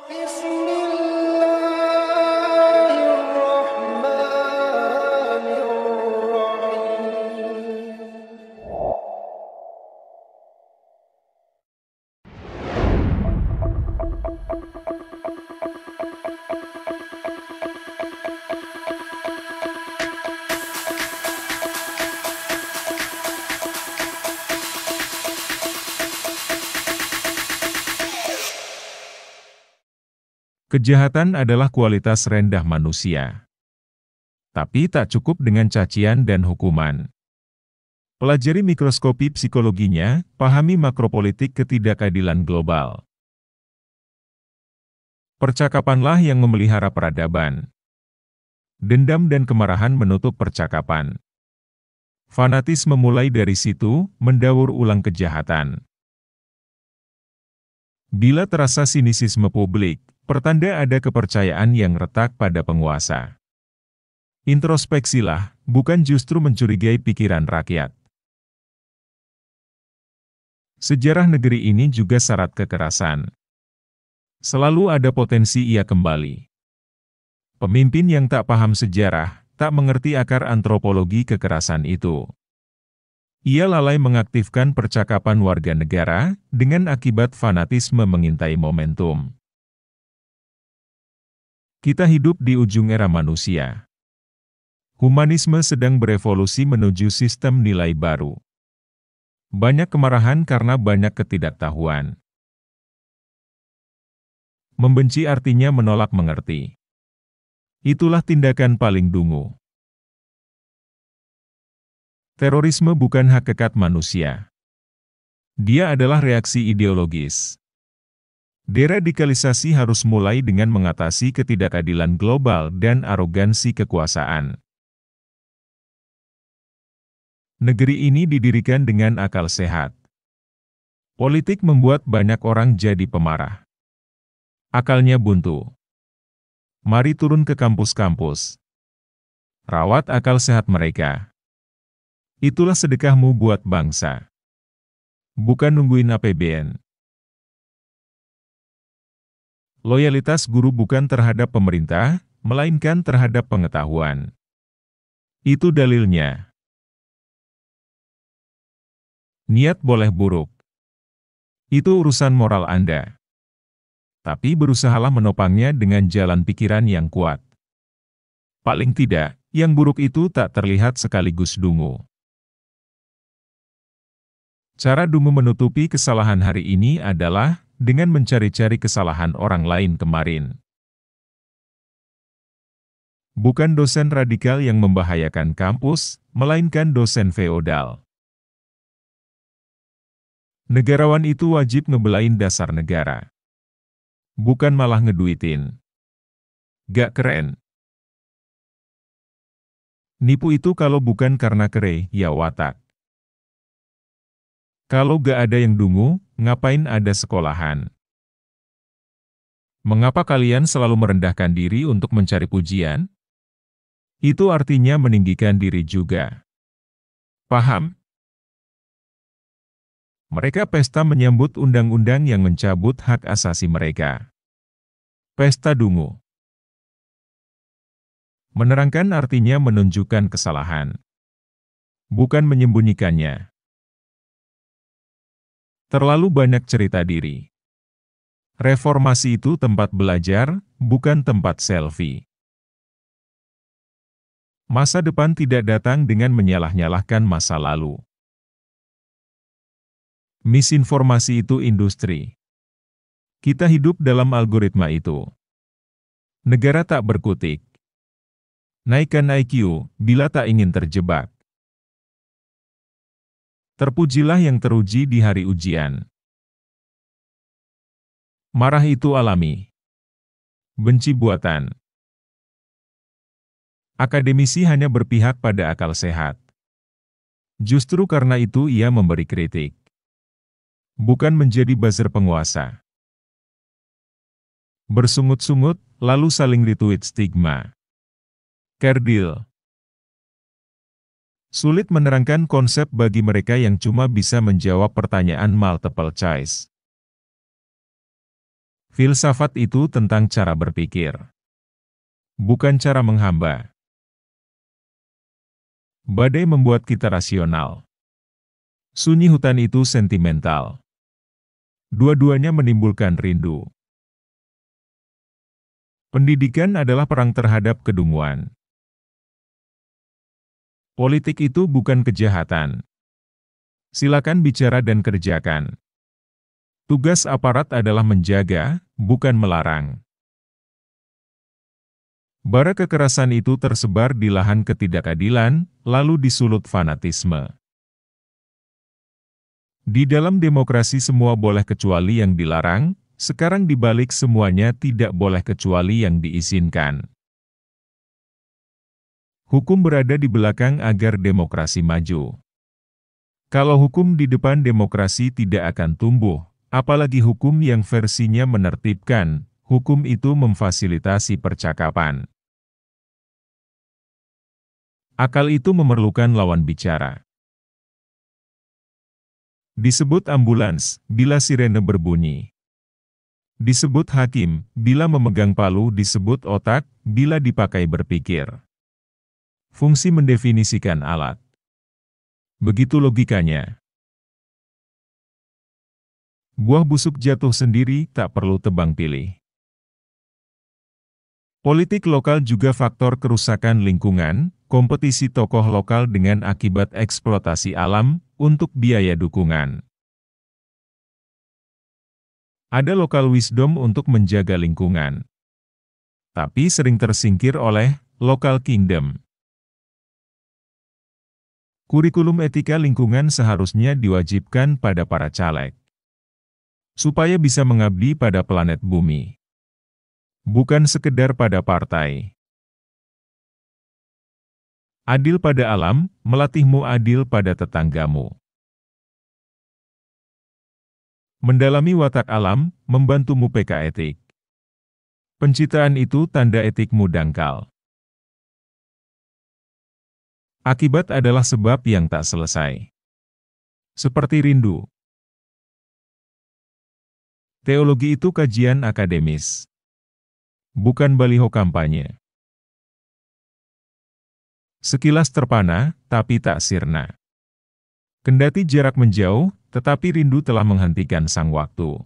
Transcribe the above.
Bismillahirrahmanirrahim. Kejahatan adalah kualitas rendah manusia. Tapi tak cukup dengan cacian dan hukuman. Pelajari mikroskopi psikologinya, pahami makropolitik ketidakadilan global. Percakapanlah yang memelihara peradaban. Dendam dan kemarahan menutup percakapan. Fanatisme mulai dari situ, mendaur ulang kejahatan. Bila terasa sinisisme publik, pertanda ada kepercayaan yang retak pada penguasa. Introspeksilah, bukan justru mencurigai pikiran rakyat. Sejarah negeri ini juga syarat kekerasan. Selalu ada potensi ia kembali. Pemimpin yang tak paham sejarah, tak mengerti akar antropologi kekerasan itu. Ia lalai mengaktifkan percakapan warga negara, dengan akibat fanatisme mengintai momentum. Kita hidup di ujung era manusia. Humanisme sedang berevolusi menuju sistem nilai baru. Banyak kemarahan karena banyak ketidaktahuan. Membenci artinya menolak mengerti. Itulah tindakan paling dungu. Terorisme bukan hakikat manusia. Dia adalah reaksi ideologis. Deradikalisasi harus mulai dengan mengatasi ketidakadilan global dan arogansi kekuasaan. Negeri ini didirikan dengan akal sehat. Politik membuat banyak orang jadi pemarah. Akalnya buntu. Mari turun ke kampus-kampus. Rawat akal sehat mereka. Itulah sedekahmu buat bangsa. Bukan nungguin APBN. Loyalitas guru bukan terhadap pemerintah, melainkan terhadap pengetahuan. Itu dalilnya. Niat boleh buruk. Itu urusan moral Anda. Tapi berusahalah menopangnya dengan jalan pikiran yang kuat. Paling tidak, yang buruk itu tak terlihat sekaligus dungu. Cara dungu menutupi kesalahan hari ini adalah dengan mencari-cari kesalahan orang lain kemarin. Bukan dosen radikal yang membahayakan kampus, melainkan dosen feodal. Negarawan itu wajib ngebelain dasar negara. Bukan malah ngeduitin. Gak keren. Nipu itu kalau bukan karena kere, ya watak. Kalau gak ada yang dungu, ngapain ada sekolahan? Mengapa kalian selalu merendahkan diri untuk mencari pujian? Itu artinya meninggikan diri juga. Paham? Mereka pesta menyambut undang-undang yang mencabut hak asasi mereka. Pesta dungu. Menerangkan artinya menunjukkan kesalahan. Bukan menyembunyikannya. Terlalu banyak cerita diri. Reformasi itu tempat belajar, bukan tempat selfie. Masa depan tidak datang dengan menyalah-nyalahkan masa lalu. Misinformasi itu industri. Kita hidup dalam algoritma itu. Negara tak berkutik. Naikkan IQ, bila tak ingin terjebak. Terpujilah yang teruji di hari ujian. Marah itu alami. Benci buatan. Akademisi hanya berpihak pada akal sehat. Justru karena itu ia memberi kritik. Bukan menjadi buzzer penguasa. Bersungut-sungut, lalu saling retweet stigma. Kerdil. Sulit menerangkan konsep bagi mereka yang cuma bisa menjawab pertanyaan multiple choice. Filsafat itu tentang cara berpikir, bukan cara menghamba. Badai membuat kita rasional. Sunyi hutan itu sentimental. Dua-duanya menimbulkan rindu. Pendidikan adalah perang terhadap kedunguan. Politik itu bukan kejahatan. Silakan bicara dan kerjakan. Tugas aparat adalah menjaga, bukan melarang. Bara kekerasan itu tersebar di lahan ketidakadilan, lalu disulut fanatisme. Di dalam demokrasi semua boleh kecuali yang dilarang, sekarang dibalik semuanya tidak boleh kecuali yang diizinkan. Hukum berada di belakang agar demokrasi maju. Kalau hukum di depan demokrasi tidak akan tumbuh, apalagi hukum yang versinya menertibkan, hukum itu memfasilitasi percakapan. Akal itu memerlukan lawan bicara. Disebut ambulans, bila sirene berbunyi. Disebut hakim, bila memegang palu. Disebut otak, bila dipakai berpikir. Fungsi mendefinisikan alat. Begitu logikanya. Buah busuk jatuh sendiri, tak perlu tebang pilih. Politik lokal juga faktor kerusakan lingkungan, kompetisi tokoh lokal dengan akibat eksploitasi alam, untuk biaya dukungan. Ada local wisdom untuk menjaga lingkungan. Tapi sering tersingkir oleh local kingdom. Kurikulum etika lingkungan seharusnya diwajibkan pada para caleg. Supaya bisa mengabdi pada planet bumi. Bukan sekedar pada partai. Adil pada alam, melatihmu adil pada tetanggamu. Mendalami watak alam, membantumu PK etik. Pencitraan itu tanda etikmu dangkal. Akibat adalah sebab yang tak selesai. Seperti rindu. Teologi itu kajian akademis. Bukan baliho kampanye. Sekilas terpana, tapi tak sirna. Kendati jarak menjauh, tetapi rindu telah menghentikan sang waktu.